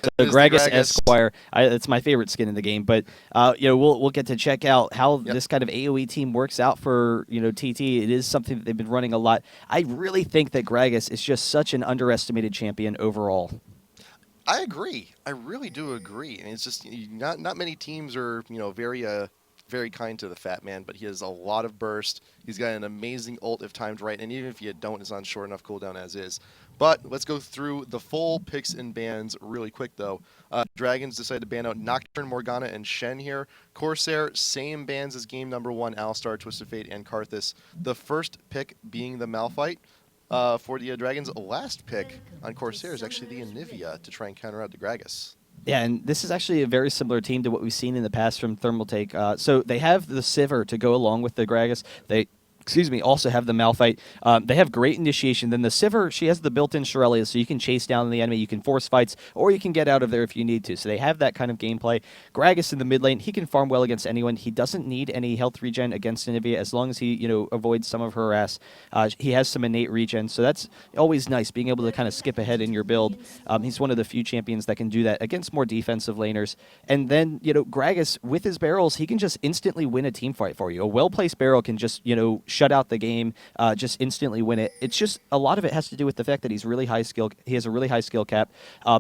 So is the Gragas Gragas. Esquire, it's my favorite skin in the game. But we'll get to check out how this kind of AOE team works out for TT. It is something that they've been running a lot. I really think that Gragas is just such an underestimated champion overall. I agree. I really do agree. And it's just not many teams are very kind to the Fat Man, but he has a lot of burst. He's got an amazing ult if timed right, and even if you don't, it's on short enough cooldown as is. But let's go through the full picks and bans really quick, though. Dragons decided to ban out Nocturne, Morgana, and Shen here. Corsair, same bans as game number 1, Alistar, Twisted Fate, and Karthus. The first pick being the Malphite. For the Dragons' last pick on Corsair is actually the Anivia to try and counter out the Gragas. Yeah, and this is actually a very similar team to what we've seen in the past from Thermal Take. So they have the Sivir to go along with the Gragas. They also have the Malphite. They have great initiation. Then the Sivir, she has the built-in Shurelya, so you can chase down the enemy, you can force fights, or you can get out of there if you need to. So they have that kind of gameplay. Gragas in the mid lane, he can farm well against anyone. He doesn't need any health regen against Anivia as long as he, avoids some of her harass. He has some innate regen, so that's always nice, being able to kind of skip ahead in your build. He's one of the few champions that can do that against more defensive laners. And then, Gragas, with his barrels, he can just instantly win a team fight for you. A well-placed barrel can just, shut out the game, just instantly win it. It's just a lot of it has to do with the fact that he's really high skill. He has a really high skill cap.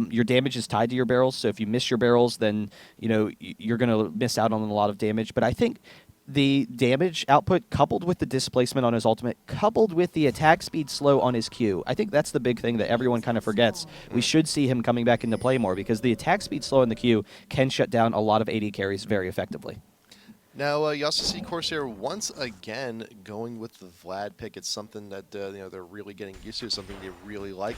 Your damage is tied to your barrels, so if you miss your barrels, then you're going to miss out on a lot of damage. But I think the damage output coupled with the displacement on his ultimate, coupled with the attack speed slow on his Q, I think that's the big thing that everyone kind of forgets. We should see him coming back into play more because the attack speed slow in the Q can shut down a lot of AD carries very effectively. Now, you also see Corsair once again going with the Vlad pick. It's something that they're really getting used to. It's something they really like.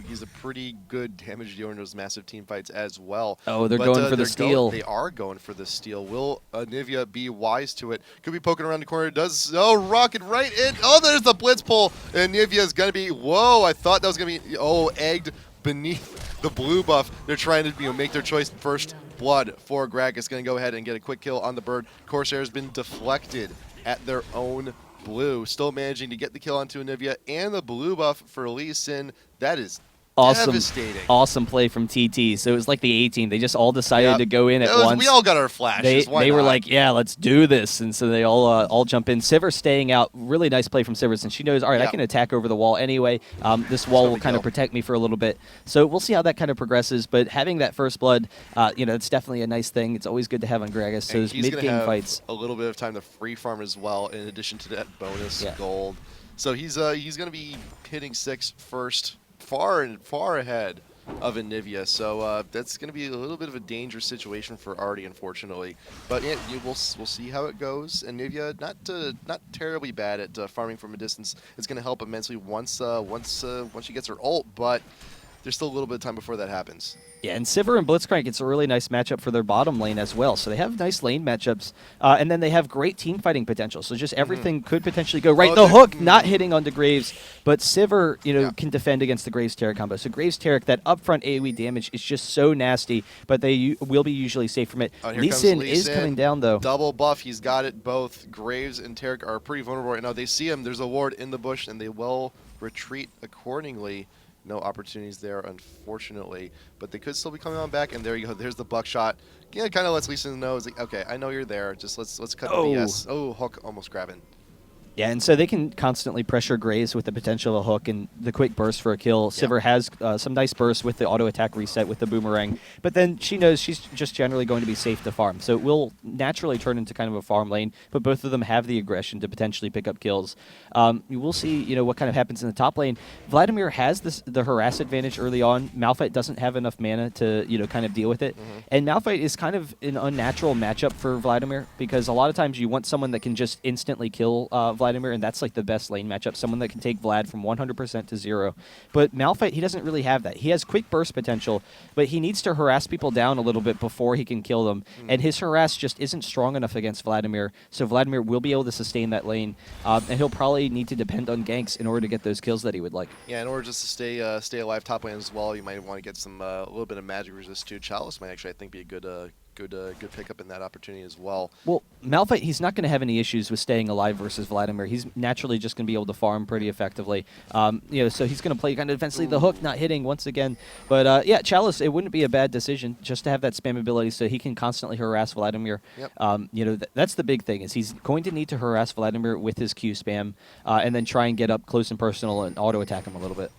He's a pretty good damage dealer in those massive team fights as well. Oh, they're going for the steal. They are going for the steal. Will Anivia be wise to it? Could be poking around the corner. Does rocket right in? Oh, there's the blitz pull. Anivia is going to be. Whoa! I thought that was going to be egged beneath the blue buff. They're trying to make their choice first. Blood for Gragas going to go ahead and get a quick kill on the bird. Corsair has been deflected at their own blue. Still managing to get the kill onto Anivia and the blue buff for Lee Sin. That is devastating. Awesome play from TT. So it was like the 18. They just all decided to go in at once. We all got our flashes. They were like, yeah, let's do this. And so they all jump in. Sivir staying out. Really nice play from Sivir since she knows, all right, I can attack over the wall anyway. This wall will kind of protect me for a little bit. So we'll see how that kind of progresses. But having that first blood, it's definitely a nice thing. It's always good to have on Gragas. So those mid-game fights. A little bit of time to free farm as well, in addition to that bonus gold. So he's going to be hitting 6 first. Far ahead of Anivia, so that's going to be a little bit of a dangerous situation for Artie, unfortunately. But yeah, we'll see how it goes. Anivia, not terribly bad at farming from a distance. It's going to help immensely once she gets her ult, but there's still a little bit of time before that happens. Yeah, and Sivir and Blitzcrank, it's a really nice matchup for their bottom lane as well. So they have nice lane matchups, and then they have great team fighting potential. So just everything could potentially go right. The hook not hitting onto Graves, but Sivir, can defend against the Graves Taric combo. So Graves Taric, that upfront AoE damage is just so nasty, but they will be usually safe from it. Lee Sin is coming down though. Double buff, he's got it. Both Graves and Taric are pretty vulnerable right now. They see him. There's a ward in the bush, and they will retreat accordingly. No opportunities there, unfortunately, but they could still be coming on back. And there you go. There's the buckshot. Yeah, kind of lets Lee Sin know, it's like, okay, I know you're there. Just let's cut the BS. Oh, hook almost grabbing. Yeah, and so they can constantly pressure Graves with the potential of a hook and the quick burst for a kill. Sivir has some nice bursts with the auto attack reset with the boomerang, but then she knows she's just generally going to be safe to farm. So it will naturally turn into kind of a farm lane, but both of them have the aggression to potentially pick up kills. You will see, what kind of happens in the top lane. Vladimir has the harass advantage early on. Malphite doesn't have enough mana to, kind of deal with it. And Malphite is kind of an unnatural matchup for Vladimir because a lot of times you want someone that can just instantly kill Vladimir, and that's like the best lane matchup, someone that can take Vlad from 100% to 0. But Malphite, he doesn't really have that. He has quick burst potential, but he needs to harass people down a little bit before he can kill them, and his harass just isn't strong enough against Vladimir, so Vladimir will be able to sustain that lane, and he'll probably need to depend on ganks in order to get those kills that he would like. Yeah, in order just to stay alive top lane as well, you might want to get some a little bit of magic resist too. Chalice might actually, I think, be a good good pickup in that opportunity as well. Well, Malphite, he's not going to have any issues with staying alive versus Vladimir. He's naturally just going to be able to farm pretty effectively. So he's going to play kind of defensively. The hook not hitting once again. But yeah, Chalice, it wouldn't be a bad decision just to have that spam ability so he can constantly harass Vladimir. Yep. That's the big thing is he's going to need to harass Vladimir with his Q spam and then try and get up close and personal and auto attack him a little bit.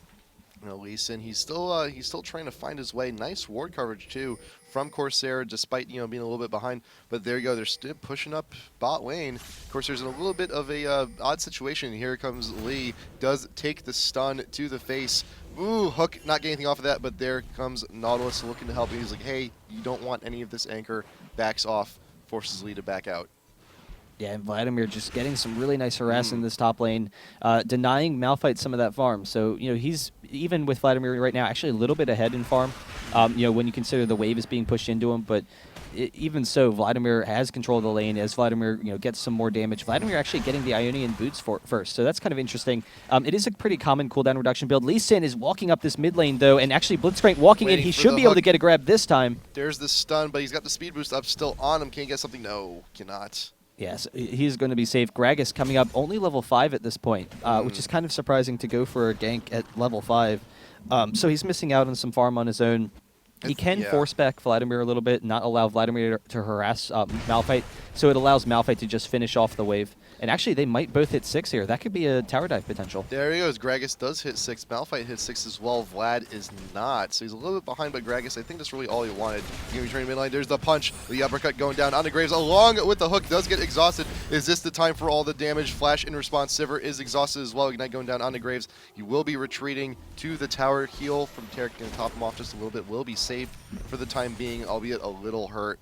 Lee Sin, he's still trying to find his way. Nice ward coverage too from Corsair, despite being a little bit behind. But there you go, they're still pushing up bot lane. Corsair's in a little bit of a odd situation. Here comes Lee, does take the stun to the face. Ooh, Hook not getting anything off of that, but there comes Nautilus looking to help. He's like, hey, you don't want any of this anchor. Backs off, forces Lee to back out. Yeah, and Vladimir just getting some really nice harass in this top lane, denying Malphite some of that farm. So, he's, even with Vladimir right now, actually a little bit ahead in farm, when you consider the wave is being pushed into him. But even so, Vladimir has control of the lane. As Vladimir, gets some more damage, Vladimir actually getting the Ionian boots first. So that's kind of interesting. It is a pretty common cooldown reduction build. Lee Sin is walking up this mid lane, though, and actually Blitzcrank walking in. He should be able to get a grab this time. There's the stun, but he's got the speed boost up still on him. Can he get something? No, cannot. Yes, he's going to be safe. Gragas coming up only level 5 at this point, which is kind of surprising to go for a gank at level 5. So he's missing out on some farm on his own. He can force back Vladimir a little bit, not allow Vladimir to harass Malphite, so it allows Malphite to just finish off the wave. And actually, they might both hit 6 here. That could be a tower dive potential. There he goes. Gragas does hit 6. Malphite hits 6 as well. Vlad is not. So he's a little bit behind, but Gragas, I think that's really all he wanted. He's going to be turning midline. There's the punch. The uppercut going down onto Graves along with the hook. Does get exhausted. Is this the time for all the damage? Flash in response. Sivir is exhausted as well. Ignite going down onto Graves. He will be retreating to the tower. Heal from Tarek going to top him off just a little bit. Will be safe for the time being, albeit a little hurt.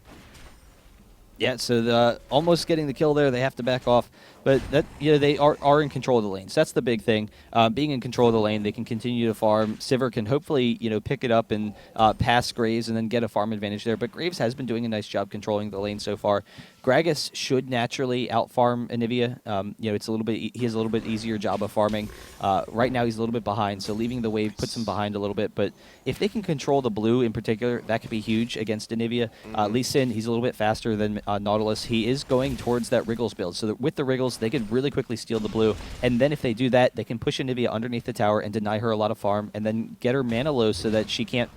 Yeah, so almost getting the kill there. They have to back off. But that they are in control of the lane. So that's the big thing. Being in control of the lane, they can continue to farm. Sivir can hopefully pick it up and pass Graves and then get a farm advantage there. But Graves has been doing a nice job controlling the lane so far. Gragas should naturally outfarm Anivia. It's a little bit he has a little bit easier job of farming. Right now he's a little bit behind, so leaving the wave puts him behind a little bit. But if they can control the blue in particular, that could be huge against Anivia. Lee Sin, he's a little bit faster than Nautilus. He is going towards that Wriggles build. So that with the Wriggles, they could really quickly steal the blue. And then if they do that, they can push Anivia underneath the tower and deny her a lot of farm, and then get her mana low so that she can't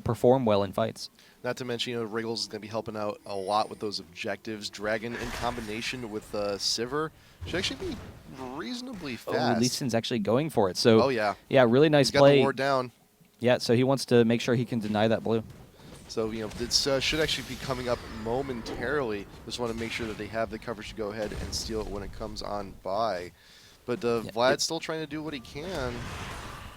perform well in fights. Not to mention, Wriggles is going to be helping out a lot with those objectives. Dragon in combination with Sivir should actually be reasonably fast. Oh, Lee Sin's actually going for it. So, yeah, really nice He's play. Got the ward down. Yeah, so he wants to make sure he can deny that blue. So, it should actually be coming up momentarily. Just want to make sure that they have the coverage to go ahead and steal it when it comes on by. But Vlad's still trying to do what he can.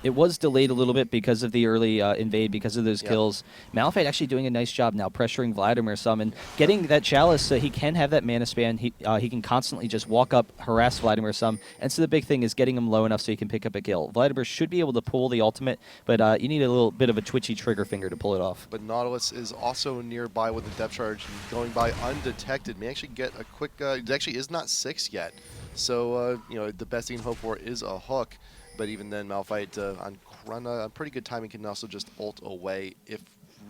It was delayed a little bit because of the early invade, because of those kills. Malphite actually doing a nice job now, pressuring Vladimir some and getting that Chalice so he can have that mana span. He can constantly just walk up, harass Vladimir some. And so the big thing is getting him low enough so he can pick up a kill. Vladimir should be able to pull the ultimate, but you need a little bit of a twitchy trigger finger to pull it off. But Nautilus is also nearby with the depth charge and going by undetected. May actually get a quick... it actually is not 6 yet. So, the best he can hope for is a hook. But even then, Malphite on pretty good timing can also just ult away if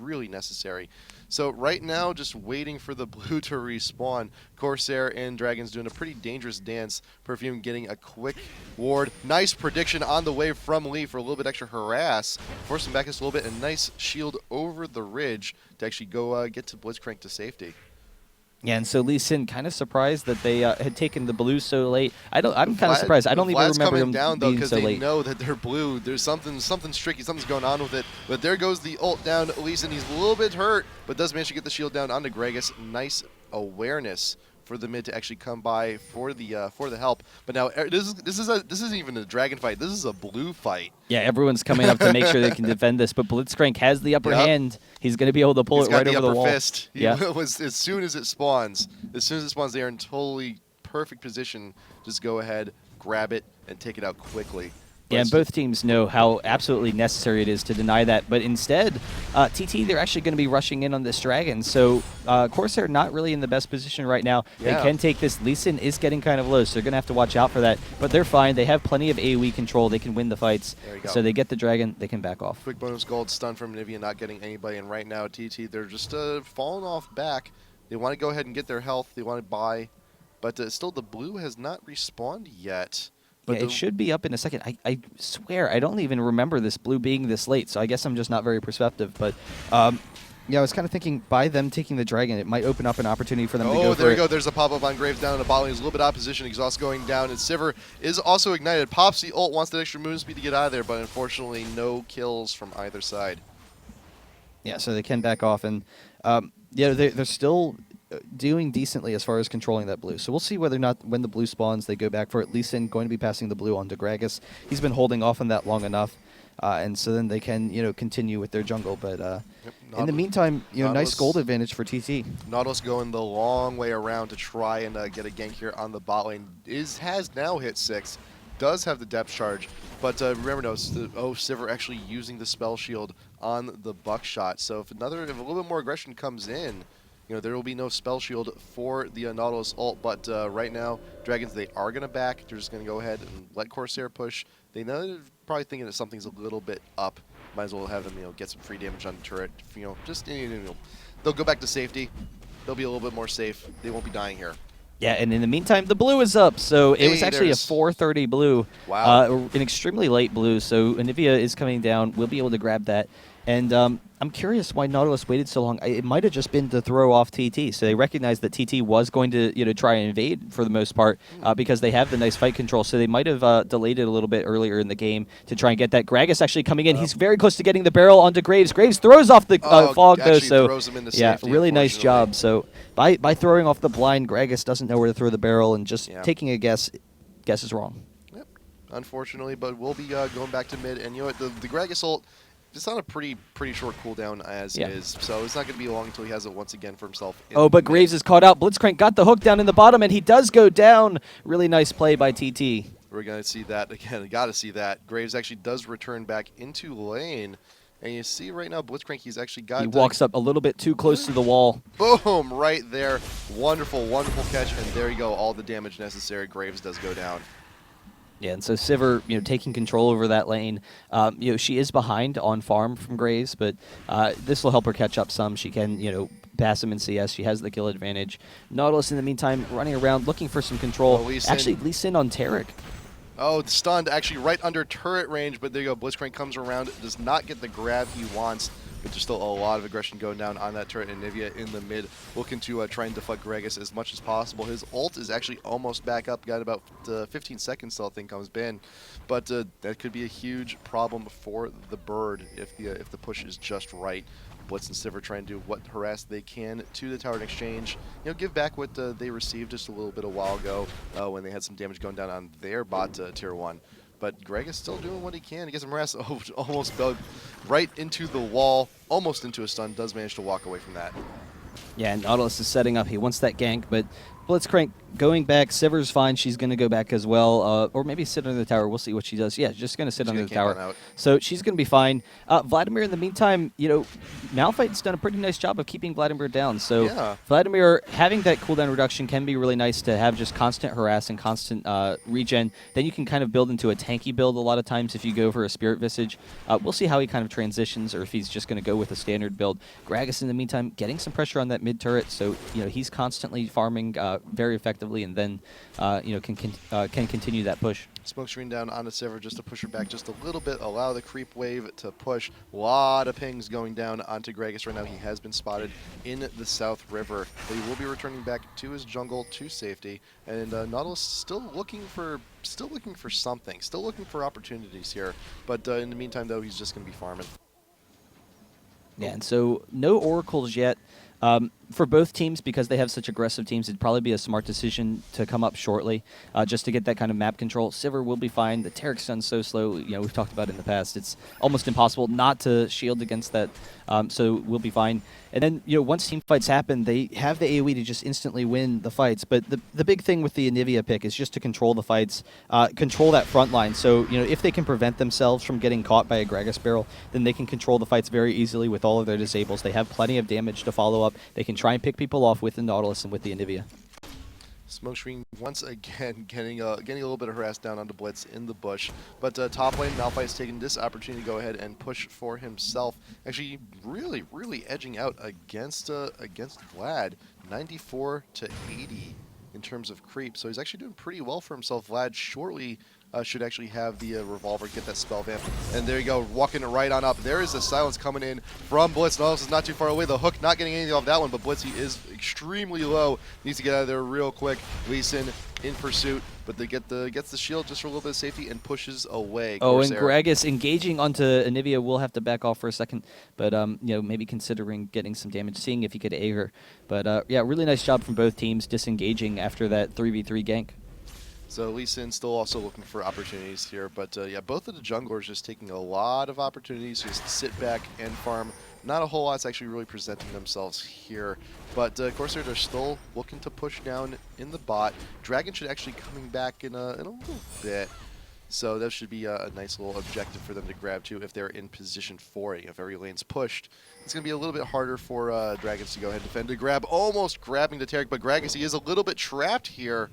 really necessary. So right now, just waiting for the blue to respawn. Corsair and Dragon's doing a pretty dangerous dance. Perfume getting a quick ward. Nice prediction on the wave from Lee for a little bit extra harass. Force him back just a little bit. A nice shield over the ridge to actually go get to Blitzcrank to safety. Yeah, and so Lee Sin kind of surprised that they had taken the blue so late. I'm kind of surprised. I don't even remember them down though being so they late. know that they're blue. There's something tricky. Something's going on with it. But there goes the ult down. Lee Sin, he's a little bit hurt, but does manage to get the shield down onto Gragas. Nice awareness for the mid to actually come by for the help. But now this isn't even a dragon fight. This is a blue fight. Yeah, everyone's coming up to make sure they can defend this, but Blitzcrank has the upper hand. He's going to be able to pull it right over the wall. Fist. As soon as it spawns, they are in totally perfect position. Just go ahead, grab it, and take it out quickly. Yeah, and both teams know how absolutely necessary it is to deny that. But instead, TT, they're actually going to be rushing in on this Dragon. So Corsair not really in the best position right now. Yeah. They can take this. Lee Sin is getting kind of low, so they're going to have to watch out for that. But they're fine. They have plenty of AoE control. They can win the fights. There you go. So they get the Dragon. They can back off. Quick bonus gold stun from Nivea, not getting anybody. And right now, TT, they're just falling off back. They want to go ahead and get their health. They want to buy. But still, the blue has not respawned yet. But yeah, it should be up in a second. I swear, I don't even remember this blue being this late, so I guess I'm just not very perceptive. But, yeah, I was kind of thinking by them taking the Dragon, it might open up an opportunity for them to go Oh, for there you it. go. There's a pop-up on Graves down in the bottom. He's a little bit opposition. Exhaust going down, and Sivir is also ignited. Pops the ult, wants that extra movement speed to get out of there, but unfortunately, no kills from either side. Yeah, so they can back off. And, yeah, they're still doing decently as far as controlling that blue. So we'll see whether or not when the blue spawns, they go back for it. Lee Sin going to be passing the blue on to Gragas. He's been holding off on that long enough. And so then they can, continue with their jungle. But in the meantime, nice gold advantage for TT. Nautilus going the long way around to try and get a gank here on the bot lane. Has now hit 6. Does have the depth charge. But remember, Sivir actually using the spell shield on the buckshot. So if a little bit more aggression comes in, there will be no spell shield for the Nautilus ult, but right now, Dragons, they are going to back. They're just going to go ahead and let Corsair push. They know they're probably thinking that something's a little bit up. Might as well have them, get some free damage on the turret. They'll go back to safety. They'll be a little bit more safe. They won't be dying here. Yeah, and in the meantime, the blue is up. So it was actually a 4:30 blue. Wow. An extremely late blue. So Anivia is coming down. We'll be able to grab that. And I'm curious why Nautilus waited so long. It might have just been to throw off TT. So they recognized that TT was going to try and invade for the most part because they have the nice fight control. So they might have delayed it a little bit earlier in the game to try and get that. Gragas actually coming in. He's very close to getting the barrel onto Graves. Graves throws off the fog though. So throws him into yeah, safety, really nice job. So by throwing off the blind, Gragas doesn't know where to throw the barrel and just taking a guess is wrong. Yep, unfortunately, but we'll be going back to mid. And the Gragas ult, it's on a pretty short cooldown as is, so it's not going to be long until he has it once again for himself. But Graves is caught out. Blitzcrank got the hook down in the bottom, and he does go down. Really nice play by TT. We're going to see that again. Got to see that. Graves actually does return back into lane. And you see right now, Blitzcrank, he's actually got... He walks up a little bit too close to the wall. Boom! Right there. Wonderful, wonderful catch. And there you go. All the damage necessary. Graves does go down. Yeah, and so Sivir, taking control over that lane. She is behind on farm from Graves, but this will help her catch up some. She can, pass him in CS. She has the kill advantage. Nautilus, in the meantime, running around, looking for some control. Actually, Lee Sin on Taric. Oh, stunned, actually right under turret range, but there you go. Blitzcrank comes around, does not get the grab he wants, but there's still a lot of aggression going down on that turret, and Nivea in the mid looking to try and deflect Gragas as much as possible. His ult is actually almost back up, got about 15 seconds till I think comes Ben, but that could be a huge problem for the bird if the push is just right. Blitz and Sivir trying to do what harass they can to the tower in exchange. Give back what they received just a little bit a while ago when they had some damage going down on their bot tier 1. But Greg is still doing what he can. He gets him harassed. Oh, almost dug right into the wall, almost into a stun. Does manage to walk away from that. Yeah, and Nautilus is setting up. He wants that gank, but Blitzcrank going back. Sivir's fine. She's going to go back as well. Or maybe sit under the tower. We'll see what she does. Yeah, just going to sit under the tower. So she's going to be fine. Vladimir, in the meantime, Malphite's done a pretty nice job of keeping Vladimir down. So Vladimir, having that cooldown reduction can be really nice to have just constant harass and constant regen. Then you can kind of build into a tanky build a lot of times if you go for a Spirit Visage. We'll see how he kind of transitions or if he's just going to go with a standard build. Gragas, in the meantime, getting some pressure on that mid turret. So, he's constantly farming very effectively, and then can continue that push. Smoke screen down onto Sivir just to push her back just a little bit, allow the creep wave to push. A lot of pings going down onto Gragas right now. He has been spotted in the South River, but he will be returning back to his jungle to safety. And Nautilus still looking for something, still looking for opportunities here. But in the meantime, though, he's just going to be farming. Yeah, and so no oracles yet. For both teams, because they have such aggressive teams, it'd probably be a smart decision to come up shortly, just to get that kind of map control. Sivir will be fine. The Tarek's done so slow. You know, we've talked about it in the past. It's almost impossible not to shield against that. So we'll be fine. And then, you know, once team fights happen, they have the AoE to just instantly win the fights. But the big thing with the Anivia pick is just to control the fights, control that front line. So, you know, if they can prevent themselves from getting caught by a Gragas barrel, then they can control the fights very easily with all of their disables. They have plenty of damage to follow up. They can try and pick people off with the Nautilus and with the Anivia. Smokescreen once again getting a little bit of harassed down onto Blitz in the bush. But top lane, Malphite's taking this opportunity to go ahead and push for himself. Actually, really edging out against Vlad, 94 to 80 in terms of creep. So he's actually doing pretty well for himself. Vlad shortly should actually have the revolver, get that spell vamp. And there you go, walking it right on up. There is the silence coming in from Blitz. Nautilus is not too far away. The hook not getting anything off that one, but Blitz, he is extremely low. Needs to get out of there real quick. Lee Sin in pursuit, but they gets the shield just for a little bit of safety and pushes away. Oh, Corsair. and Gragas engaging onto Anivia will have to back off for a second, but you know, maybe considering getting some damage, seeing if he could A her. But yeah, really nice job from both teams disengaging after that 3v3 gank. So Lee Sin still also looking for opportunities here, but yeah, both of the junglers just taking a lot of opportunities, just sit back and farm. Not a whole lot's actually really presenting themselves here, but Corsair, they're still looking to push down in the bot. Dragon should actually coming back in a little bit, so that should be a nice little objective for them to grab too if they're in position for it. If every lane's pushed, it's going to be a little bit harder for Dragons to go ahead and defend. To grab, almost grabbing the Tarek, but Gragas, he is a little bit trapped here.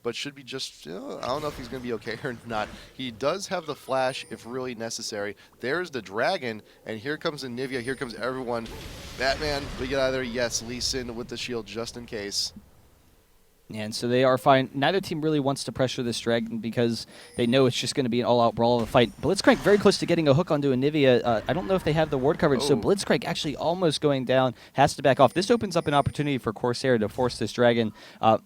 But should be just, I don't know if he's going to be okay or not. He does have the flash if really necessary. There's the dragon, and here comes Anivia, here comes everyone. Batman, we get out of there. Yes, Lee Sin with the shield just in case. And so they are fine. Neither team really wants to pressure this dragon because they know it's just going to be an all-out brawl of a fight. Blitzcrank very close to getting a hook onto Anivia. I don't know if they have the ward coverage, so Blitzcrank actually almost going down, has to back off. This opens up an opportunity for Corsair to force this dragon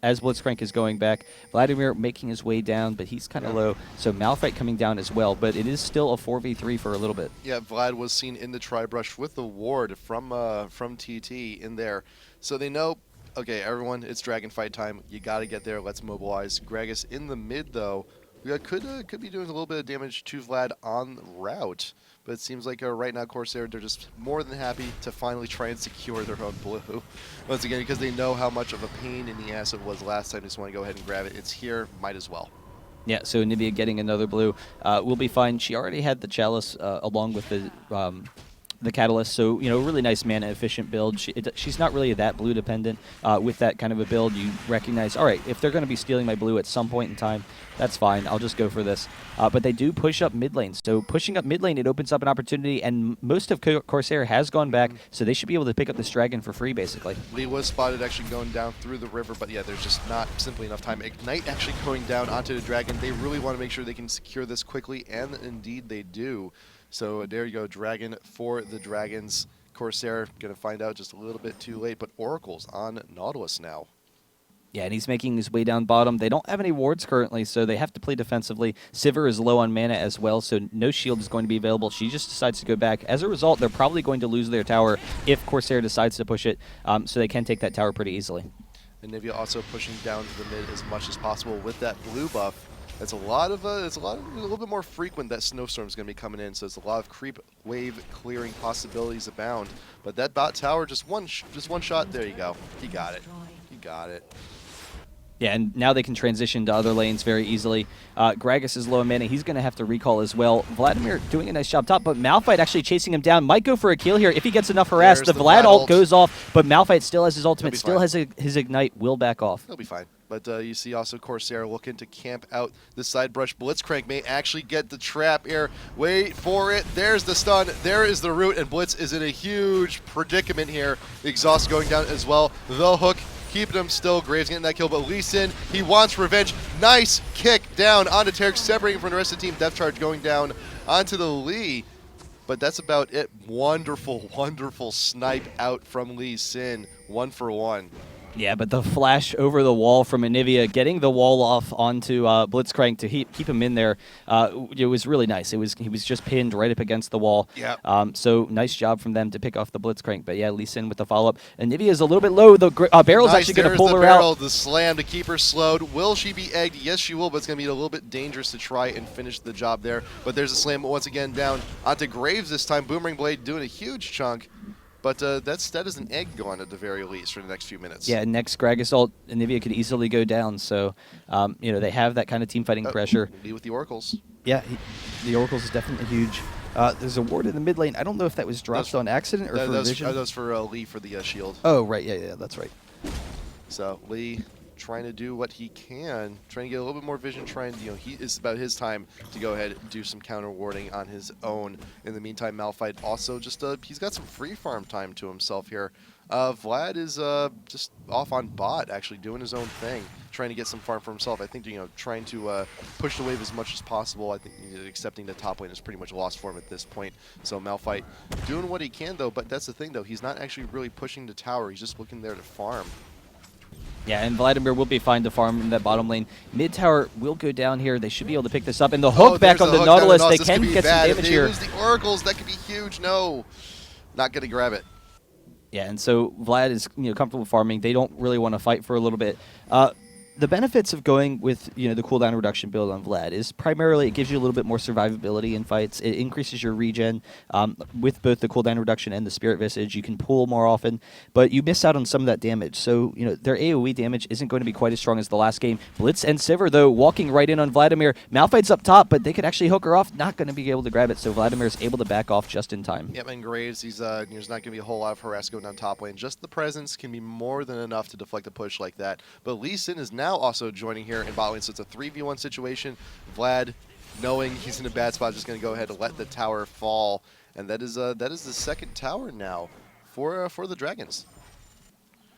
as Blitzcrank is going back. Vladimir making his way down, but he's kind of low, so Malphite coming down as well, but it is still a 4v3 for a little bit. Yeah, Vlad was seen in the tri-brush with the ward from TT in there, so they know, okay, everyone, it's dragon fight time. You got to get there. Let's mobilize. Gragas in the mid, though, could be doing a little bit of damage to Vlad on route. But it seems like right now, Corsair, they're just more than happy to finally try and secure their own blue. Once again, because they know how much of a pain in the ass it was last time. They just want to go ahead and grab it. It's here. Might as well. Yeah, so Anivia getting another blue will be fine. She already had the Chalice along with the Catalyst, so, you know, really nice mana efficient build. She's not really that blue dependent. With that kind of a build, you recognize, all right, if they're going to be stealing my blue at some point in time, that's fine. I'll just go for this. But they do push up mid lane. So pushing up mid lane, it opens up an opportunity, and most of Corsair has gone back, so they should be able to pick up this dragon for free, basically. Lee was spotted actually going down through the river, but yeah, there's just not simply enough time. Ignite actually going down onto the dragon. They really want to make sure they can secure this quickly, and indeed they do. So there you go, Dragon for the Dragons. Corsair going to find out just a little bit too late, but Oracle's on Nautilus now. Yeah, and he's making his way down bottom. They don't have any wards currently, so they have to play defensively. Sivir is low on mana as well, so no shield is going to be available. She just decides to go back. As a result, they're probably going to lose their tower if Corsair decides to push it, so they can take that tower pretty easily. Anivia also pushing down to the mid as much as possible with that blue buff. It's a little bit more frequent that snowstorm's going to be coming in, so it's a lot of creep wave clearing possibilities abound. But that bot tower, just one shot. There you go. He got it. He got it. Yeah, and now they can transition to other lanes very easily. Gragas is low in mana. He's going to have to recall as well. Vladimir doing a nice job top, but Malphite actually chasing him down. Might go for a kill here if he gets enough harass. The Vlad ult goes off, but Malphite still has his ultimate, still has his ignite, will back off. He'll be fine. But you see also Corsair looking to camp out the side brush. Blitzcrank may actually get the trap here. Wait for it. There's the stun. There is the root, and Blitz is in a huge predicament here. The exhaust going down as well. The hook keeping him still. Graves getting that kill, but Lee Sin, he wants revenge. Nice kick down onto Tarek, separating from the rest of the team. Death charge going down onto the Lee. But that's about it. Wonderful, wonderful snipe out from Lee Sin. 1 for 1. Yeah, but the flash over the wall from Anivia, getting the wall off onto Blitzcrank to keep him in there, it was really nice. He was just pinned right up against the wall. Yeah. So nice job from them to pick off the Blitzcrank. But yeah, Lee Sin with the follow-up. Anivia is a little bit low. The barrel's Nice, actually going to there's pull the her barrel, out. the slam to keep her slowed. Will she be egged? Yes, she will, but it's going to be a little bit dangerous to try and finish the job there. But there's a slam once again down onto Graves this time. Boomerang Blade doing a huge chunk. But that is an egg going at the very least for the next few minutes. Yeah, next Gragas ult, Anivia could easily go down. So, they have that kind of team fighting pressure. Be with the Oracles. Yeah, the Oracles is definitely huge. There's a ward in the mid lane. I don't know if that was dropped on accident or for vision. That was for Lee for the shield. Oh, right. Yeah, that's right. So Lee trying to do what he can, trying to get a little bit more vision, it's about his time to go ahead and do some counter warding on his own. In the meantime, Malphite also just, he's got some free farm time to himself here. Vlad is just off on bot, actually doing his own thing, trying to get some farm for himself. I think, trying to push the wave as much as possible. I think accepting the top lane is pretty much lost for him at this point. So Malphite doing what he can, though, but that's the thing, though. He's not actually really pushing the tower. He's just looking there to farm. Yeah, and Vladimir will be fine to farm in that bottom lane. Mid tower will go down here. They should be able to pick this up. And the hook back on the Nautilus. They can get some damage here. If they lose the Oracles, that could be huge. No, not going to grab it. Yeah, and so Vlad is comfortable farming. They don't really want to fight for a little bit. The benefits of going with the cooldown reduction build on Vlad is primarily it gives you a little bit more survivability in fights. It increases your regen with both the cooldown reduction and the Spirit Visage. You can pull more often, but you miss out on some of that damage. So their AoE damage isn't going to be quite as strong as the last game. Blitz and Sivir though walking right in on Vladimir. Malphite's up top, but they could actually hook her off. Not going to be able to grab it. So Vladimir's able to back off just in time. Yep, and Graves, there's not going to be a whole lot of harass going down top lane. Just the presence can be more than enough to deflect a push like that. But Lee Sin is now also joining here in bot lane, so it's a 3v1 situation. Vlad, knowing he's in a bad spot, just going to go ahead and let the tower fall, and that is the second tower now for the Dragons.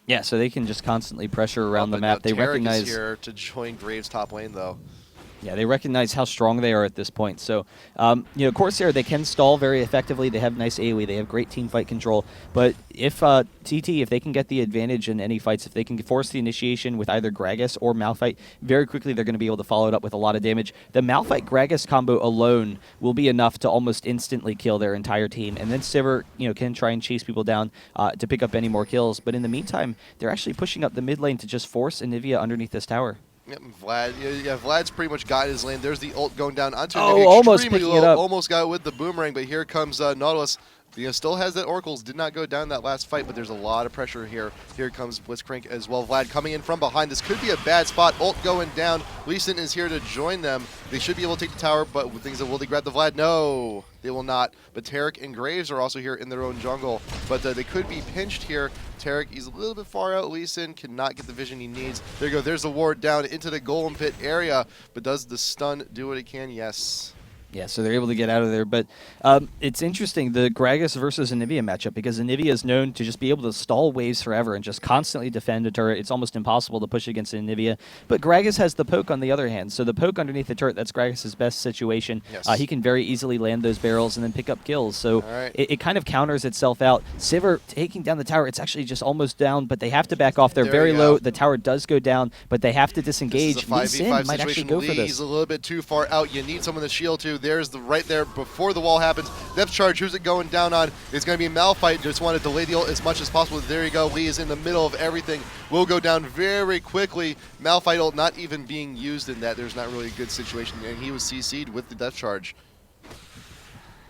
Yeah, so they can just constantly pressure around the map. They recognize is here to join Graves top lane though. Yeah, they recognize how strong they are at this point. So, Corsair, they can stall very effectively. They have nice AoE. They have great team fight control. But if TT, if they can get the advantage in any fights, if they can force the initiation with either Gragas or Malphite, very quickly they're going to be able to follow it up with a lot of damage. The Malphite-Gragas combo alone will be enough to almost instantly kill their entire team. And then Sivir, can try and chase people down to pick up any more kills. But in the meantime, they're actually pushing up the mid lane to just force Anivia underneath this tower. Yep, Vlad's pretty much got his lane. There's the ult going down onto almost picking it up. Almost got it with the boomerang, but here comes Nautilus. Still has that Oracles, did not go down that last fight, but there's a lot of pressure here. Here comes Blitzcrank as well. Vlad coming in from behind. This could be a bad spot. Ult going down. Lee Sin is here to join them. They should be able to take the tower, but with things that will they grab the Vlad? No, they will not. But Tarek and Graves are also here in their own jungle, but they could be pinched here. Tarek, he's a little bit far out. Lee Sin cannot get the vision he needs. There you go. There's the ward down into the golem pit area, but does the stun do what it can? Yes. Yeah, so they're able to get out of there. But it's interesting, the Gragas versus Anivia matchup, because Anivia is known to just be able to stall waves forever and just constantly defend a turret. It's almost impossible to push against Anivia. But Gragas has the poke on the other hand. So the poke underneath the turret, that's Gragas' best situation. Yes. He can very easily land those barrels and then pick up kills. So it kind of counters itself out. Sivir taking down the tower, it's actually just almost down, but they have to back off. They're very low. The tower does go down, but they have to disengage. Lee Sin might actually go for this. He's a little bit too far out. You need someone to shield too. There's the right there before the wall happens. Depth charge, who's it going down on? It's going to be Malphite. Just want to delay the ult as much as possible. There you go. Lee is in the middle of everything. Will go down very quickly. Malphite ult not even being used in that. There's not really a good situation, and he was CC'd with the depth charge.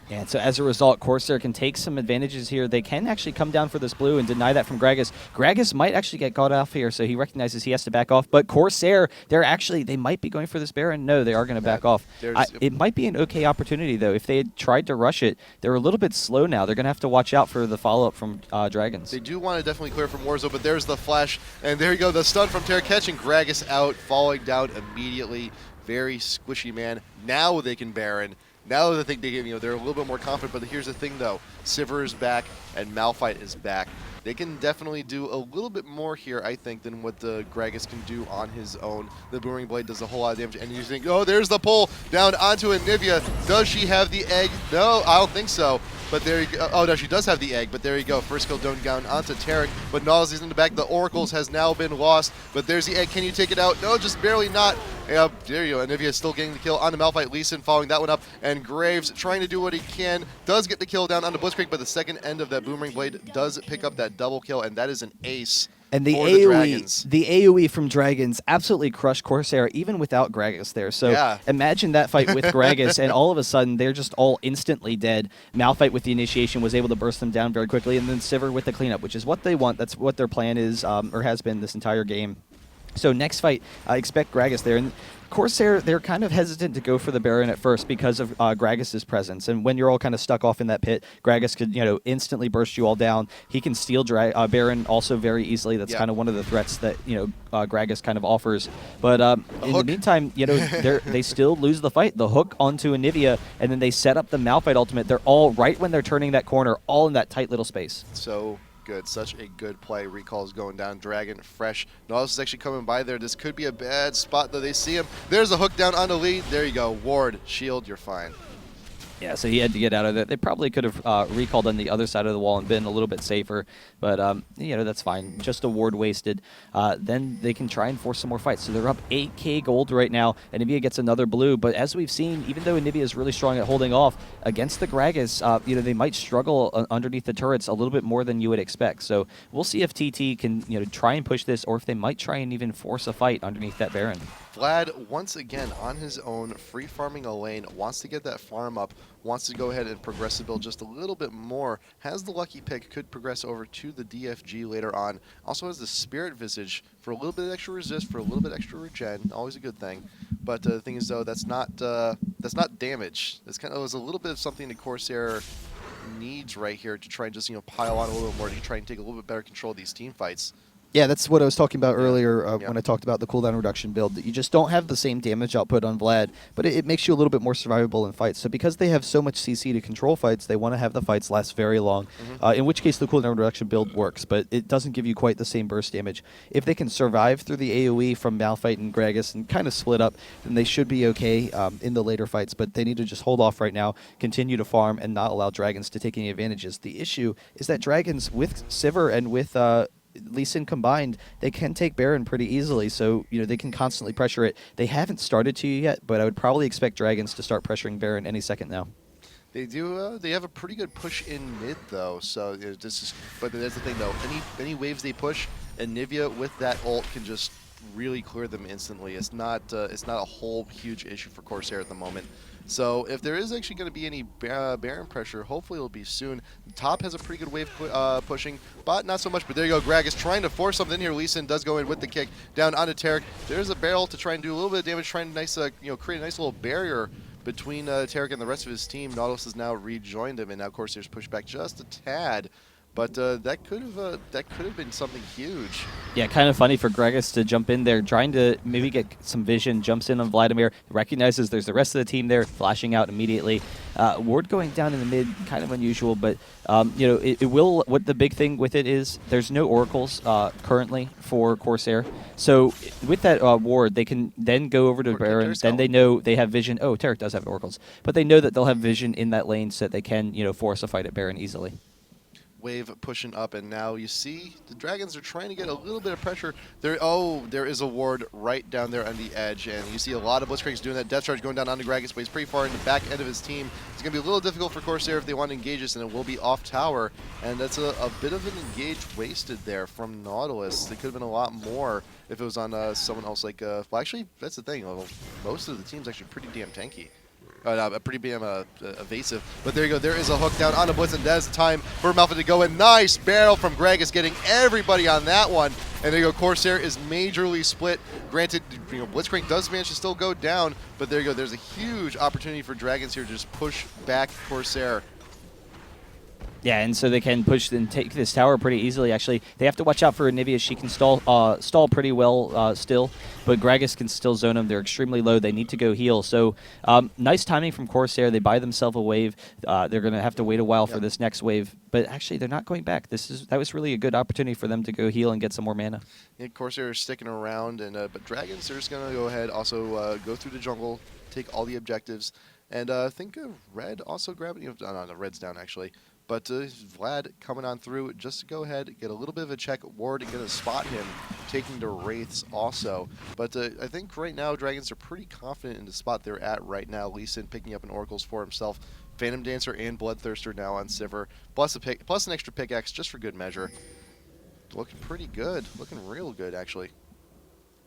And so as a result, Corsair can take some advantages here. They can actually come down for this blue and deny that from Gragas. Gragas might actually get caught off here, so he recognizes he has to back off. But Corsair, they might be going for this Baron. No, they are going to back off. It might be an okay opportunity, though. If they had tried to rush it, they're a little bit slow now. They're going to have to watch out for the follow-up from Dragons. They do want to definitely clear from Warzone, but there's the flash. And there you go, the stun from Terra catching Gragas out, falling down immediately. Very squishy, man. Now they can Baron. Now they think they're a little bit more confident, but here's the thing though, Sivir is back and Malphite is back. They can definitely do a little bit more here, I think, than what the Gragas can do on his own. The Boomerang Blade does a whole lot of damage, and you think, oh, there's the pull down onto Anivia. Does she have the egg? No, I don't think so. but there you go. Oh, no, she does have the egg, but there you go. First kill going down onto Tarek, but Nautilus is in the back. The Oracles has now been lost, but there's the egg. Can you take it out? No, just barely not. Yeah, there you go. Anivia is still getting the kill on the Malphite. Lee Sin following that one up, and Graves trying to do what he can. Does get the kill down on the Blitzcrank, but the second end of that Boomerang Blade does pick up that double kill, and that is an ace. And the for AoE, the AoE from Dragons absolutely crushed Corsair even without Gragas there. So yeah. imagine that fight with Gragas, and all of a sudden they're just all instantly dead. Malphite with the initiation was able to burst them down very quickly, and then Sivir with the cleanup, which is what they want. That's what their plan is, or has been this entire game. So next fight, I expect Gragas there. And Corsair, they're kind of hesitant to go for the Baron at first because of Gragas' presence. And when you're all kind of stuck off in that pit, Gragas could, instantly burst you all down. He can steal Baron also very easily. That's kind of one of the threats that, Gragas kind of offers. But in the meantime, they still lose the fight. The hook onto Anivia, and then they set up the Malphite ultimate. They're all right when they're turning that corner, all in that tight little space. So good. Such a good play. Recall's going down. Dragon fresh. Nautilus is actually coming by there. This could be a bad spot, though. They see him. There's a hook down on the lead. There you go. Ward, shield, you're fine. Yeah, so he had to get out of there. They probably could have recalled on the other side of the wall and been a little bit safer, but that's fine. Just a ward wasted. Then they can try and force some more fights. So they're up 8k gold right now. Anivia gets another blue, but as we've seen, even though Anivia is really strong at holding off against the Gragas, they might struggle underneath the turrets a little bit more than you would expect. So we'll see if TT can try and push this, or if they might try and even force a fight underneath that Baron. Vlad, once again, on his own, free farming a lane, wants to get that farm up, wants to go ahead and progress the build just a little bit more, has the lucky pick, could progress over to the DFG later on, also has the Spirit Visage for a little bit extra resist, for a little bit extra regen, always a good thing. But the thing is, though, that's not damage. That's kind of was a little bit of something the Corsair needs right here to try and just pile on a little bit more to try and take a little bit better control of these team fights. Yeah, that's what I was talking about earlier when I talked about the cooldown reduction build. That you just don't have the same damage output on Vlad, but it makes you a little bit more survivable in fights. So because they have so much CC to control fights, they want to have the fights last very long, in which case the cooldown reduction build works, but it doesn't give you quite the same burst damage. If they can survive through the AoE from Malphite and Gragas and kind of split up, then they should be okay in the later fights, but they need to just hold off right now, continue to farm, and not allow Dragons to take any advantages. The issue is that Dragons, with Sivir and with Lee Sin combined, they can take Baron pretty easily, so they can constantly pressure it. They haven't started to yet, but I would probably expect Dragons to start pressuring Baron any second now. They do. They have a pretty good push in mid, though. So but that's the thing, though. Any waves they push, Anivia with that ult can just really clear them instantly. It's not a whole huge issue for Corsair at the moment. So if there is actually going to be any Baron pressure, hopefully it'll be soon. The top has a pretty good wave pushing, but not so much. But there you go, Gragas trying to force something in here. Lee Sin does go in with the kick down onto Tarek. There's a barrel to try and do a little bit of damage, trying to create a nice little barrier between Tarek and the rest of his team. Nautilus has now rejoined him, and now Corsair's pushed back just a tad. But that could have been something huge. Yeah, kind of funny for Gragas to jump in there, trying to maybe get some vision, jumps in on Vladimir, recognizes there's the rest of the team there, flashing out immediately. Ward going down in the mid, kind of unusual, but it will. What the big thing with it is, there's no oracles currently for Corsair. So with that Ward, they can then go over to Baron. Then they know they have vision. Oh, Tarek does have oracles, but they know that they'll have vision in that lane, so that they can force a fight at Baron easily. Wave pushing up, and now you see the Dragons are trying to get a little bit of pressure. There is a ward right down there on the edge, and you see a lot of Blitzcranks doing that. Death Charge going down onto Gragas, but he's pretty far in the back end of his team. It's going to be a little difficult for Corsair if they want to engage this, and it will be off tower, and that's a bit of an engage wasted there from Nautilus. It could have been a lot more if it was on someone else like, well, actually, that's the thing. Most of the team's actually pretty damn tanky. Pretty damn evasive. But there you go. There is a hook down on a Blitz, and that is the time for Malphite to go in. Nice barrel from Gragas, getting everybody on that one. And there you go. Corsair is majorly split. Granted, Blitzcrank does manage to still go down, but there you go. There's a huge opportunity for Dragons here to just push back Corsair. Yeah, and so they can push and take this tower pretty easily, actually. They have to watch out for Anivia. She can stall pretty well still, but Gragas can still zone them. They're extremely low. They need to go heal. So nice timing from Corsair. They buy themselves a wave. They're going to have to wait a while for this next wave, but actually they're not going back. That was really a good opportunity for them to go heal and get some more mana. Yeah, Corsair is sticking around, and but Dragons are just going to go ahead, also go through the jungle, take all the objectives, And I think Red also grabbing. No, the Red's down actually. But Vlad coming on through just to go ahead, get a little bit of a check. Ward going to spot him, taking the Wraiths also. But I think right now Dragons are pretty confident in the spot they're at right now. Lee Sin picking up an Oracles for himself. Phantom Dancer and Bloodthirster now on Sivir. Plus an extra pickaxe just for good measure. Looking pretty good. Looking real good, actually.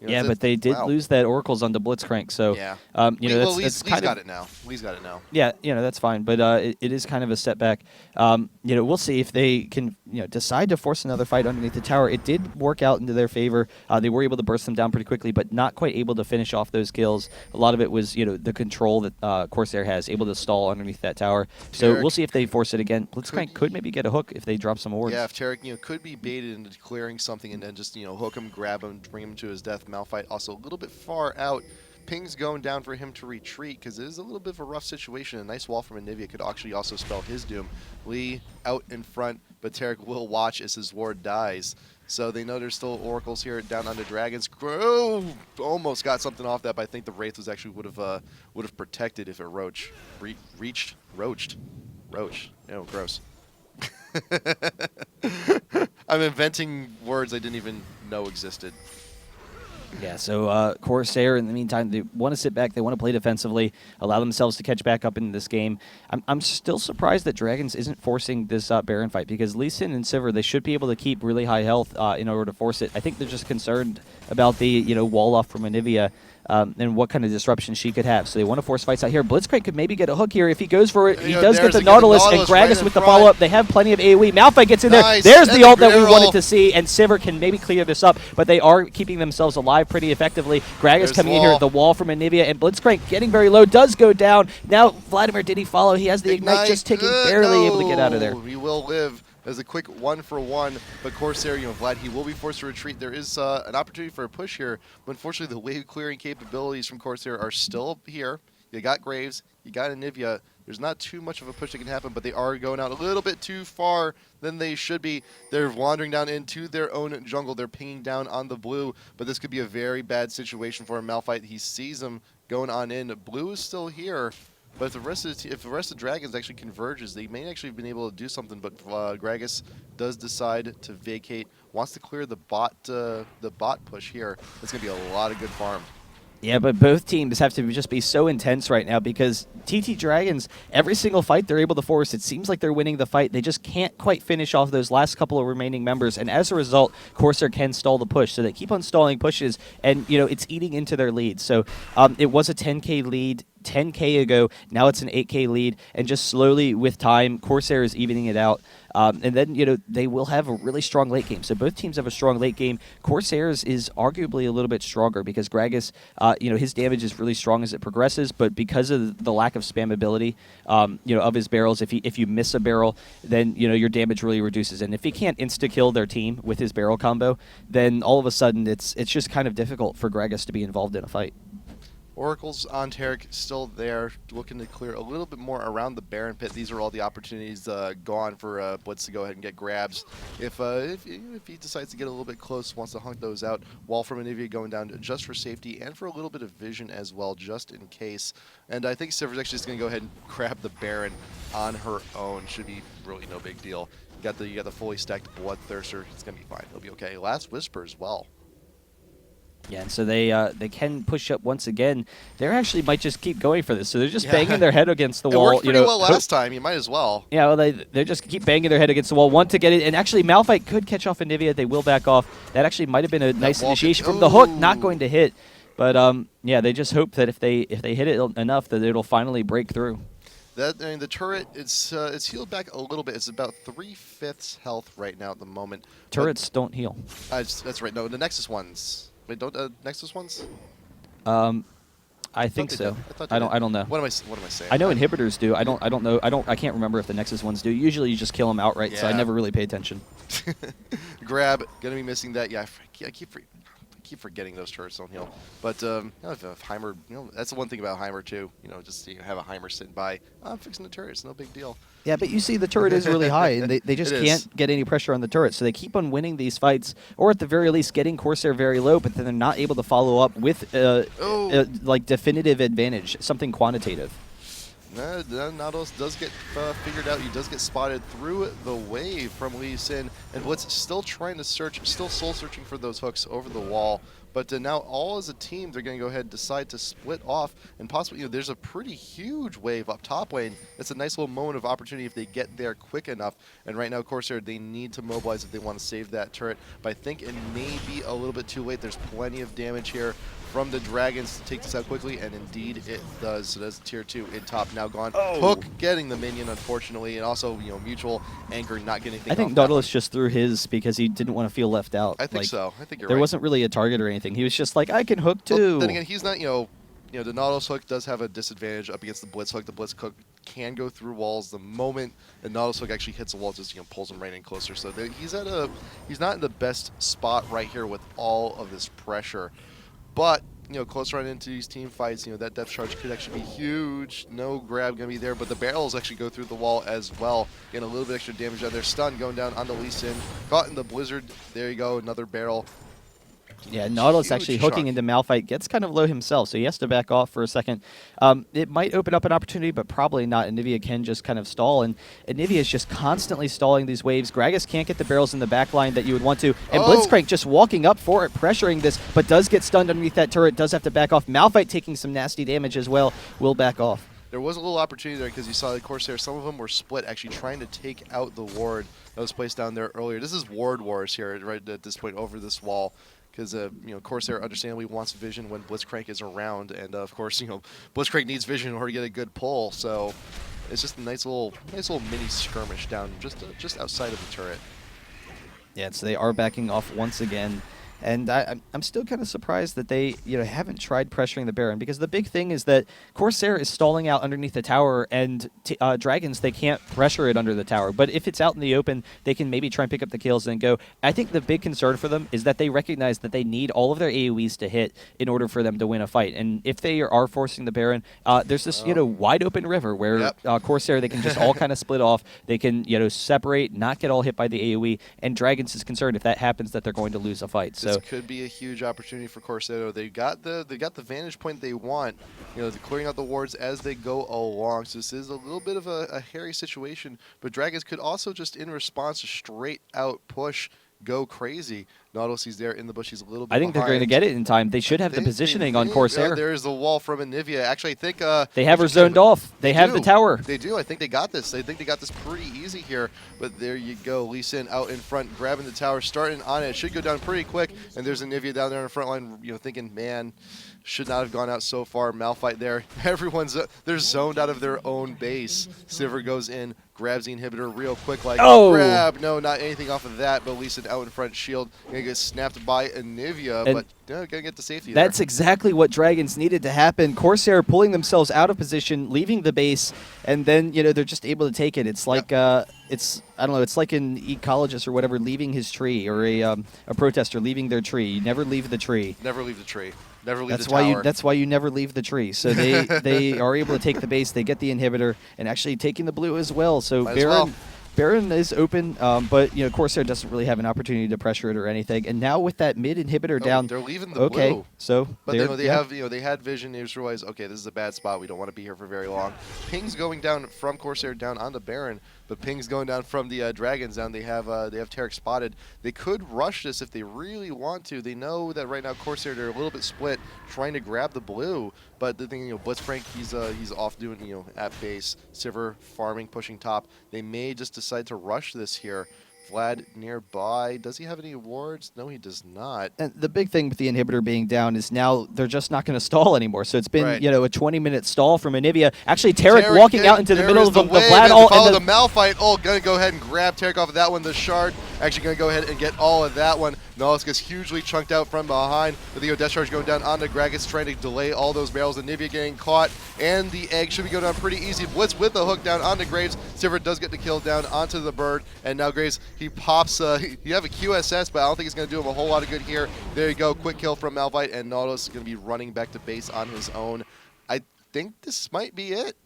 Yeah, but they did lose that Oracles onto Blitzcrank, so yeah. Lee's got it now. Lee's got it now. Yeah, that's fine, but it is kind of a setback. We'll see if they can decide to force another fight underneath the tower. It did work out into their favor. They were able to burst them down pretty quickly, but not quite able to finish off those kills. A lot of it was the control that Corsair has, able to stall underneath that tower. So we'll see if they force it again. Blitzcrank could maybe get a hook if they drop some wards. Yeah, if Tarek could be baited into clearing something and then just hook him, grab him, bring him to his death. Malphite also a little bit far out. Ping's going down for him to retreat because it is a little bit of a rough situation. A nice wall from Anivia could actually also spell his doom. Lee out in front, but Tarek will watch as his ward dies. So they know there's still Oracles here down under Dragons. Oh, almost got something off that, but I think the Wraith was actually would have protected if it roached. Roach. Oh, gross. I'm inventing words I didn't even know existed. Yeah, so Corsair, in the meantime, they want to sit back. They want to play defensively, allow themselves to catch back up in this game. I'm still surprised that Dragons isn't forcing this Baron fight because Lee Sin and Sivir, they should be able to keep really high health in order to force it. I think they're just concerned about the wall off from Anivia. And what kind of disruption she could have. So they want to force fights out here. Blitzcrank could maybe get a hook here if he goes for it. He does get the Nautilus, and Gragas right with the follow-up. They have plenty of AoE. Malphite gets in there. There's the ult that we wanted to see, and Sivir can maybe clear this up, but they are keeping themselves alive pretty effectively. Gragas coming in here at the wall from Anivia, and Blitzcrank getting very low, does go down. Now, Vladimir, did he follow? He has the Ignite just ticking, barely able to get out of there. He will live. As a quick 1-for-1, but Corsair, Vlad, he will be forced to retreat. There is an opportunity for a push here, but unfortunately the wave clearing capabilities from Corsair are still here. You got Graves, you got Anivia. There's not too much of a push that can happen, but they are going out a little bit too far than they should be. They're wandering down into their own jungle. They're pinging down on the blue, but this could be a very bad situation for Malphite. He sees them going on in. Blue is still here. But if the rest of Dragons actually converges, they may actually have been able to do something. But Gragas does decide to vacate, wants to clear the bot push here. It's going to be a lot of good farm. Yeah, but both teams have to just be so intense right now because TT Dragons, every single fight they're able to force, it seems like they're winning the fight. They just can't quite finish off those last couple of remaining members, and as a result, Corsair can stall the push. So they keep on stalling pushes, and it's eating into their lead. So it was a 10K lead 10K ago. Now it's an 8K lead, and just slowly with time, Corsair is evening it out. And then, they will have a really strong late game. So both teams have a strong late game. Corsair's is arguably a little bit stronger because Gragas, his damage is really strong as it progresses, but because of the lack of spammability, of his barrels, if you miss a barrel, then, your damage really reduces. And if he can't insta-kill their team with his barrel combo, then all of a sudden it's just kind of difficult for Gragas to be involved in a fight. Oracles on Tarek still there, looking to clear a little bit more around the Baron pit. These are all the opportunities gone for Blitz to go ahead and get grabs. If he decides to get a little bit close, wants to hunt those out. Wall from Anivia going down just for safety and for a little bit of vision as well, just in case. And I think Sivir's actually just going to go ahead and grab the Baron on her own. Should be really no big deal. You got the fully stacked Bloodthirster. It's going to be fine. It'll be okay. Last Whisper as well. Yeah, and so they can push up once again. They actually might just keep going for this. So they're just banging their head against the wall. It worked pretty well last time. You might as well. Yeah, well, they just keep banging their head against the wall. Want to get it, and actually Malphite could catch off Anivia. They will back off. That actually might have been a nice initiation from the hook. Not going to hit, but they just hope that if they hit it enough, that it'll finally break through. The turret, it's healed back a little bit. It's about 3/5 health right now at the moment. Turrets don't heal. That's right. No, the Nexus ones. Wait, don't Nexus ones? I think so. I don't know. What am I saying? I know inhibitors do. I don't know. I can't remember if the Nexus ones do. Usually you just kill them outright. Yeah. So I never really pay attention. Grab, gonna be missing that. Yeah, I keep forgetting those turrets don't heal. But if Heimer, that's the one thing about Heimer too. Just have a Heimer sitting by. I'm fixing the turrets. No big deal. Yeah, but you see the turret is really high, and they just can't get any pressure on the turret. So they keep on winning these fights, or at the very least getting Corsair very low, but then they're not able to follow up with definitive advantage, something quantitative. Nautilus does get figured out. He does get spotted through the wave from Lee Sin, and Blitz still trying to search, still soul searching for those hooks over the wall. But now all as a team, they're going to go ahead and decide to split off, and possibly, there's a pretty huge wave up top lane. It's a nice little moment of opportunity if they get there quick enough. And right now, Corsair, they need to mobilize if they want to save that turret. But I think it may be a little bit too late. There's plenty of damage here from the Dragons to take this out quickly, and indeed it does. So that's tier 2 in top now gone. Oh. Hook getting the minion, unfortunately, and also mutual anchor not getting anything. I think Nautilus just threw his because he didn't want to feel left out. I think so. I think you're right. There wasn't really a target or anything. He was just like, I can hook too. Well, then again, he's not. The Nautilus hook does have a disadvantage up against the Blitz hook. The Blitz hook can go through walls. The moment the Nautilus hook actually hits a wall, it just pulls him right in closer. So he's not in the best spot right here with all of this pressure, but. Close run into these team fights, that depth charge could actually be huge. No grab going to be there, but the barrels actually go through the wall as well. Getting a little bit extra damage out there. Stun going down on the Lee Sin. Caught in the blizzard. There you go, another barrel. Yeah, Nautilus actually hooking chunk into Malphite gets kind of low himself, so he has to back off for a second. It might open up an opportunity, but probably not. Anivia can just kind of stall, and Anivia is just constantly stalling these waves. Gragas can't get the barrels in the back line that you would want to, and Blitzcrank just walking up for it, pressuring this, but does get stunned underneath that turret, does have to back off. Malphite taking some nasty damage as well, will back off. There was a little opportunity there because you saw the Corsair, some of them were split, actually trying to take out the ward that was placed down there earlier. This is ward wars here right at this point over this wall. Because Corsair understandably wants vision when Blitzcrank is around, and of course Blitzcrank needs vision in order to get a good pull. So it's just a nice little mini skirmish down just outside of the turret. Yeah, so they are backing off once again. And I'm still kind of surprised that they haven't tried pressuring the Baron, because the big thing is that Corsair is stalling out underneath the tower, and Dragons, they can't pressure it under the tower. But if it's out in the open, they can maybe try and pick up the kills and go. I think the big concern for them is that they recognize that they need all of their AoEs to hit in order for them to win a fight. And if they are forcing the Baron, there's this wide open river where Corsair, they can just all kind of split off. They can separate, not get all hit by the AoE. And Dragons is concerned if that happens that they're going to lose a fight. So this could be a huge opportunity for Corsair. They got the vantage point they want. They're clearing out the wards as they go along. So this is a little bit of a hairy situation. But Dragons could also just in response to straight out push, go crazy. Nautilus, he's there in the bush. He's a little bit I think behind. they're going to get it in time. They should have the positioning on Corsair. There's the wall from Anivia. Actually, I think they have her zoned off. They have the tower. They do. I think they got this. I think they got this pretty easy here. But there you go. Lee Sin out in front, grabbing the tower, starting on it. It should go down pretty quick. And there's Anivia down there in the front line, thinking, man, should not have gone out so far. Malphite there. Everyone's they're zoned out of their own base. Sivir goes in, grabs the inhibitor real quick, like grab. No, not anything off of that. But Lee Sin out in front, shield gonna get snapped by Anivia, but gonna get the safety. That's exactly what Dragons needed to happen. Corsair pulling themselves out of position, leaving the base, and then they're just able to take it. It's like it's I don't know. It's like an ecologist or whatever leaving his tree, or a protester leaving their tree. You never leave the tree. Never leave the tree. Never leave that's the tower. That's why you never leave the tree. So they are able to take the base. They get the inhibitor and actually taking the blue as well. So Baron is open, but Corsair doesn't really have an opportunity to pressure it or anything. And now with that mid inhibitor down, they're leaving the blue. So but they have they had vision. They just realized, okay, this is a bad spot. We don't want to be here for very long. Ping's going down from Corsair down onto Baron, but ping's going down from the Dragons down. They have Taric spotted. They could rush this if they really want to. They know that right now Corsair, they're a little bit split, trying to grab the blue. But the thing, Blitzcrank, he's off doing at base. Sivir farming, pushing top. They may just decide to rush this here. Vlad nearby. Does he have any wards? No, he does not. And the big thing with the inhibitor being down is now they're just not going to stall anymore. So it's been a 20-minute stall from Anivia. Actually, Taric walking out into the middle of the Vlad ult. And the Malphite ult. Going to go ahead and grab Taric off of that one. The Shard actually going to go ahead and get all of that one. Nautilus gets hugely chunked out from behind. With the Death Charge going down onto Gragas, trying to delay all those barrels. Anivia getting caught. And the egg should be going down pretty easy. Blitz with the hook down onto Graves. Sivir does get the kill down onto the bird. And now Graves, he pops. You have a QSS, but I don't think it's going to do him a whole lot of good here. There you go. Quick kill from Malphite. And Nautilus is going to be running back to base on his own. I think this might be it.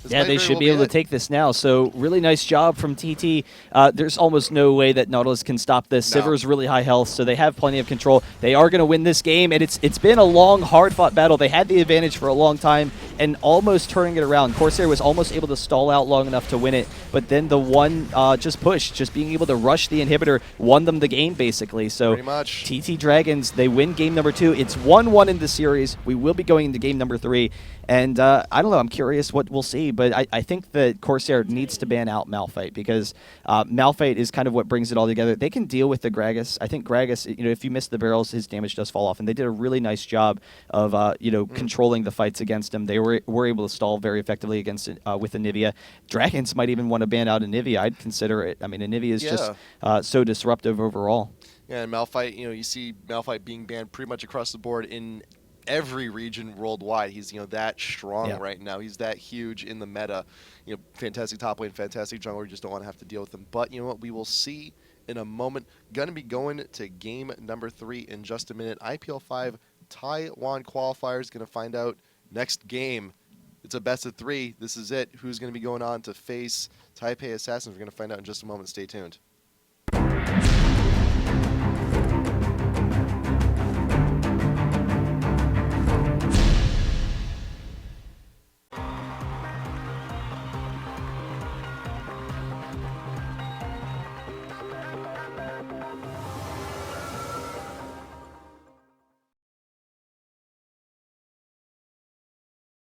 Yeah, they should be able to take this now. So really nice job from TT. There's almost no way that Nautilus can stop this. No. Sivir's really high health, so they have plenty of control. They are going to win this game, and it's been a long, hard-fought battle. They had the advantage for a long time, and almost turning it around. Corsair was almost able to stall out long enough to win it, but then the one just push, just being able to rush the inhibitor, won them the game basically. So Pretty much. TT Dragons, they win game number 2. It's 1-1 in the series. We will be going into game number 3. And I don't know, I'm curious what we'll see, but I think that Corsair needs to ban out Malphite because Malphite is kind of what brings it all together. They can deal with the Gragas. I think Gragas, if you miss the barrels, his damage does fall off, and they did a really nice job of controlling the fights against him. They were able to stall very effectively against with Anivia. Dragons might even want to ban out Anivia. I'd consider it. I mean, Anivia is just so disruptive overall. Yeah, and Malphite, you see Malphite being banned pretty much across the board in every region worldwide. He's that strong right now. He's that huge in the meta. Fantastic top lane, fantastic jungler. You just don't want to have to deal with him. But you know what? We will see in a moment. Gonna be going to game number 3 in just a minute. IPL5 Taiwan qualifiers. Gonna find out next game. It's a best of 3. This is it. Who's gonna be going on to face Taipei Assassins? We're gonna find out in just a moment. Stay tuned.